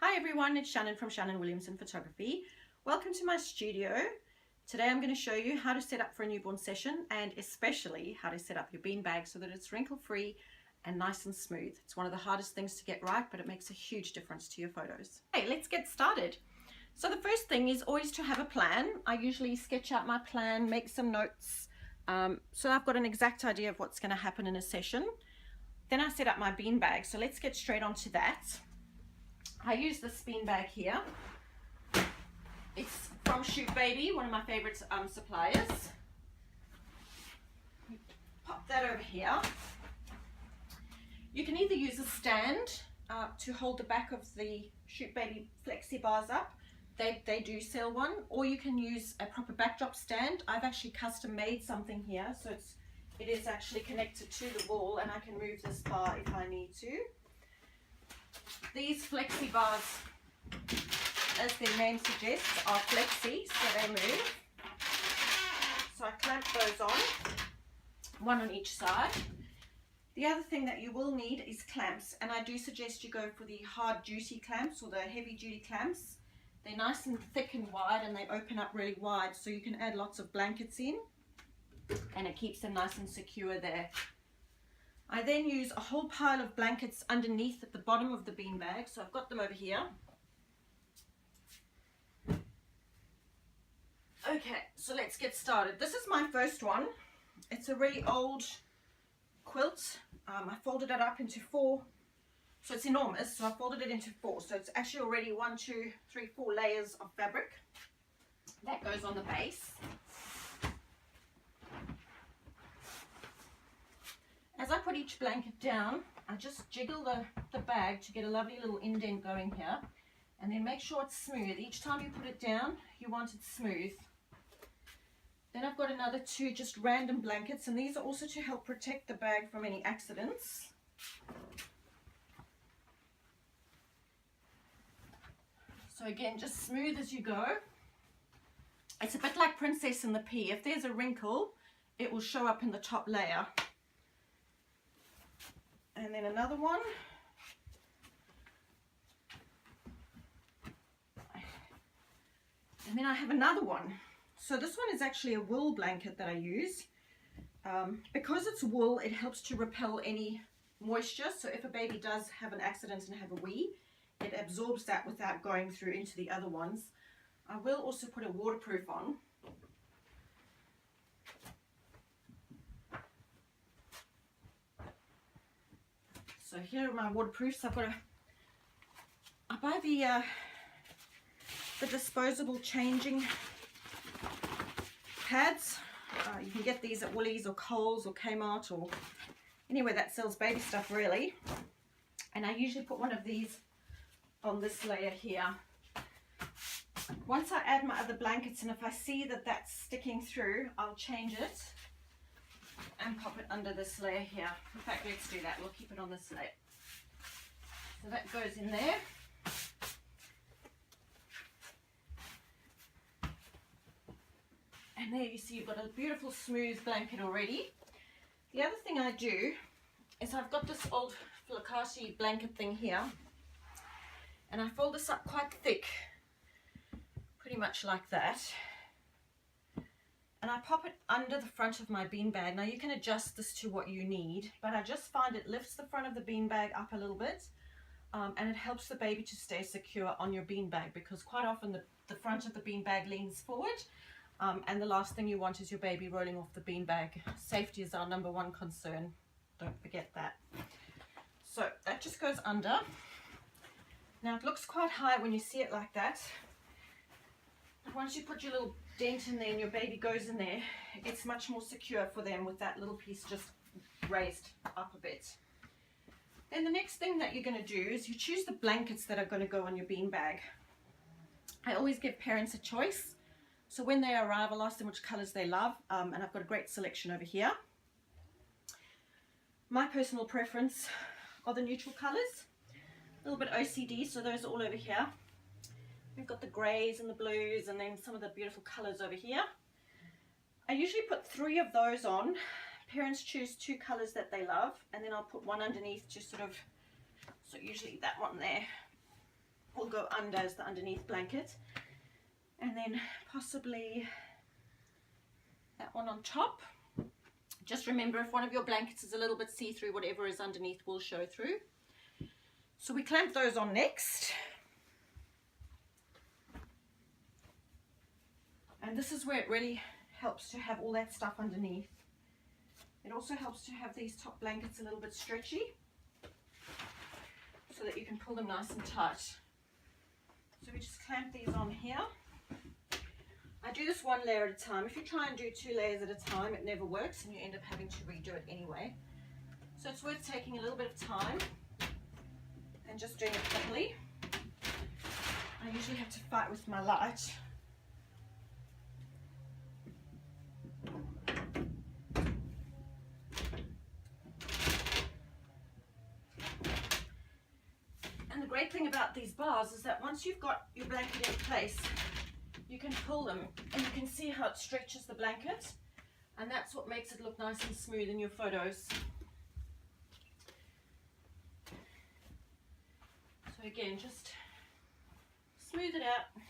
Hi everyone, it's Shannon from Shannon Williamson Photography. Welcome to my studio. Today I'm going to show you how to set up for a newborn session and especially how to set up your beanbag so that it's wrinkle free and nice and smooth. It's one of the hardest things to get right, but it makes a huge difference to your photos. Okay, let's get started. So the first thing is always to have a plan. I usually sketch out my plan, make some notes, so I've got an exact idea of what's going to happen in a session. Then I set up my beanbag, so let's get straight onto that. I use this beanbag here. It's from Shoot Baby, one of my favorite suppliers. Pop that over here. You can either use a stand to hold the back of the Shoot Baby flexi bars up. They do sell one, or you can use a proper backdrop stand. I've actually custom made something here, so it is actually connected to the wall, and I can move this bar if I need to. These flexi bars, as their name suggests, are flexi, so they move. So I clamp those on, one on each side. The other thing that you will need is clamps, and I do suggest you go for the hard duty clamps or the heavy duty clamps. They're nice and thick and wide, and they open up really wide, so you can add lots of blankets in, and it keeps them nice and secure there. I then use a whole pile of blankets underneath at the bottom of the beanbag, so I've got them over here. Okay, so let's get started. This is my first one. It's a really old quilt. I folded it up into four, so it's enormous, so I folded it into four. So it's actually already 1, 2, 3, 4 layers of fabric. That goes on the base. As I put each blanket down, I just jiggle the bag to get a lovely little indent going here, and then make sure it's smooth. Each time you put it down, you want it smooth. Then I've got another 2 just random blankets, and these are also to help protect the bag from any accidents. So again, just smooth as you go. It's a bit like Princess and the Pea. If there's a wrinkle, it will show up in the top layer. And then another one. And then I have another one. So this one is actually a wool blanket that I use. Because it's wool, it helps to repel any moisture. So if a baby does have an accident and have a wee, it absorbs that without going through into the other ones. I will also put a waterproof on. So here are my waterproofs. I buy the disposable changing pads. You can get these at Woolies or Coles or Kmart or anywhere that sells baby stuff really. And I usually put one of these on this layer here. Once I add my other blankets, and if I see that that's sticking through, I'll change it and pop it under this layer here. In fact, let's do that. We'll keep it on this layer. So that goes in there. And there you see you've got a beautiful smooth blanket already. The other thing I do is I've got this old Flocati blanket thing here, and I fold this up quite thick, pretty much like that. And I pop it under the front of my beanbag. Now you can adjust this to what you need, but I just find it lifts the front of the beanbag up a little bit, and it helps the baby to stay secure on your beanbag, because quite often the front of the beanbag leans forward, and the last thing you want is your baby rolling off the beanbag. Safety is our #1 concern. Don't forget that. So that just goes under. Now it looks quite high when you see it like that. Once you put your little dent in there and your baby goes in there, it's much more secure for them with that little piece just raised up a bit. Then the next thing that you're going to do is you choose the blankets that are going to go on your beanbag. I always give parents a choice. So when they arrive, I'll ask them which colors they love, and I've got a great selection over here. My personal preference are the neutral colors. A little bit OCD, so those are all over here. We've got the greys and the blues, and then some of the beautiful colors over here. I usually put 3 of those on. Parents choose 2 colors that they love, and then I'll put one underneath to sort of, so usually that one there. will go under as the underneath blanket, and then possibly that one on top. Just remember, if one of your blankets is a little bit see-through, whatever is underneath will show through. So we clamp those on next. And this is where it really helps to have all that stuff underneath. It also helps to have these top blankets a little bit stretchy so that you can pull them nice and tight. So we just clamp these on here. I do this one layer at a time. If you try and do 2 layers at a time, it never works and you end up having to redo it anyway. So it's worth taking a little bit of time and just doing it properly. I usually have to fight with my light. And the great thing about these bars is that once you've got your blanket in place, you can pull them and you can see how it stretches the blanket, and that's what makes it look nice and smooth in your photos. So again, just smooth it out.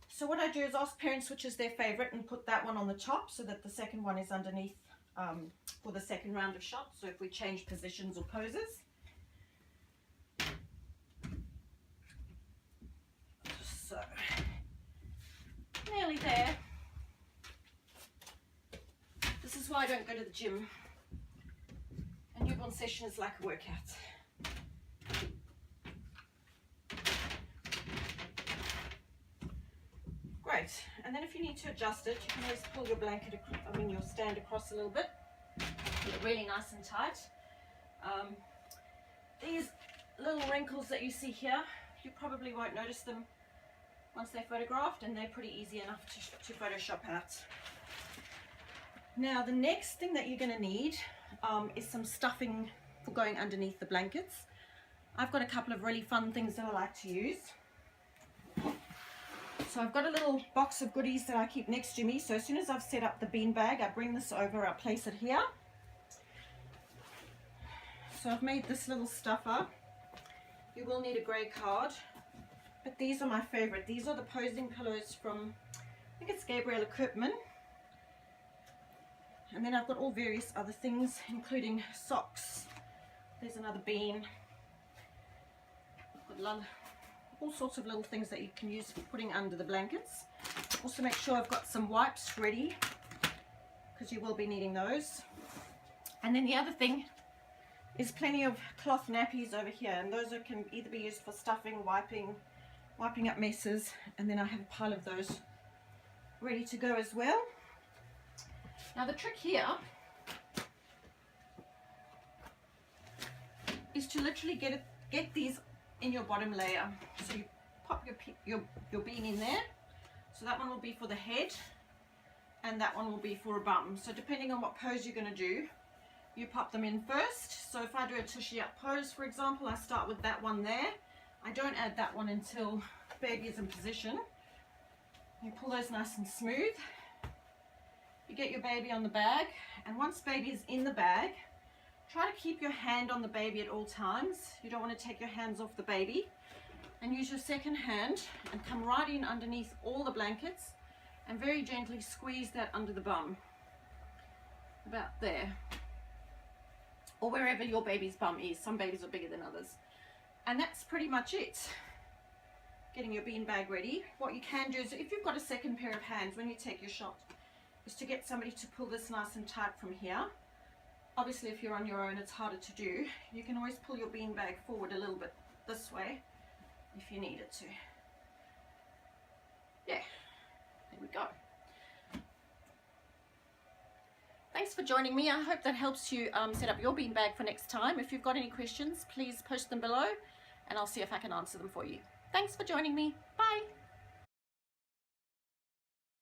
So what I do is ask parents which is their favorite and put that one on the top so that the second one is underneath for the second round of shots. So if we change positions or poses. So, nearly there. This is why I don't go to the gym. A newborn session is like a workout. Great. And then if you need to adjust it, you can always pull your blanket, your stand across a little bit. Get it really nice and tight. These little wrinkles that you see here, you probably won't notice them once they're photographed, and they're pretty easy enough to Photoshop out. Now the next thing that you're going to need is some stuffing for going underneath the blankets. I've got a couple of really fun things that I like to use. So I've got a little box of goodies that I keep next to me. So as soon as I've set up the bean bag, I bring this over, I place it here. So I've made this little stuffer. You will need a grey card, but these are my favorite. These are the posing pillows from, I think it's Gabriela Koopman. And then I've got all various other things, including socks. There's another bean. I've got all sorts of little things that you can use for putting under the blankets. Also make sure I've got some wipes ready, because you will be needing those. And then the other thing is plenty of cloth nappies over here, and those can either be used for stuffing, wiping up messes, and then I have a pile of those ready to go as well. Now the trick here is to literally get these in your bottom layer. So you pop your bean in there. So that one will be for the head, and that one will be for a bum. So depending on what pose you're going to do, you pop them in first. So if I do a tushy up pose, for example, I start with that one there. I don't add that one until baby is in position. You pull those nice and smooth. You get your baby on the bag, and once baby is in the bag, try to keep your hand on the baby at all times. You don't want to take your hands off the baby, and use your second hand and come right in underneath all the blankets and very gently squeeze that under the bum, about there, or wherever your baby's bum is. Some babies are bigger than others. And that's pretty much it. Getting your bean bag ready. What you can do is, if you've got a second pair of hands when you take your shot, is to get somebody to pull this nice and tight from here. Obviously if you're on your own it's harder to do. You can always pull your bean bag forward a little bit this way if you need it to. Yeah, there we go. Thanks for joining me. I hope that helps you set up your bean bag for next time. If you've got any questions, please post them below and I'll see if I can answer them for you. Thanks for joining me. Bye.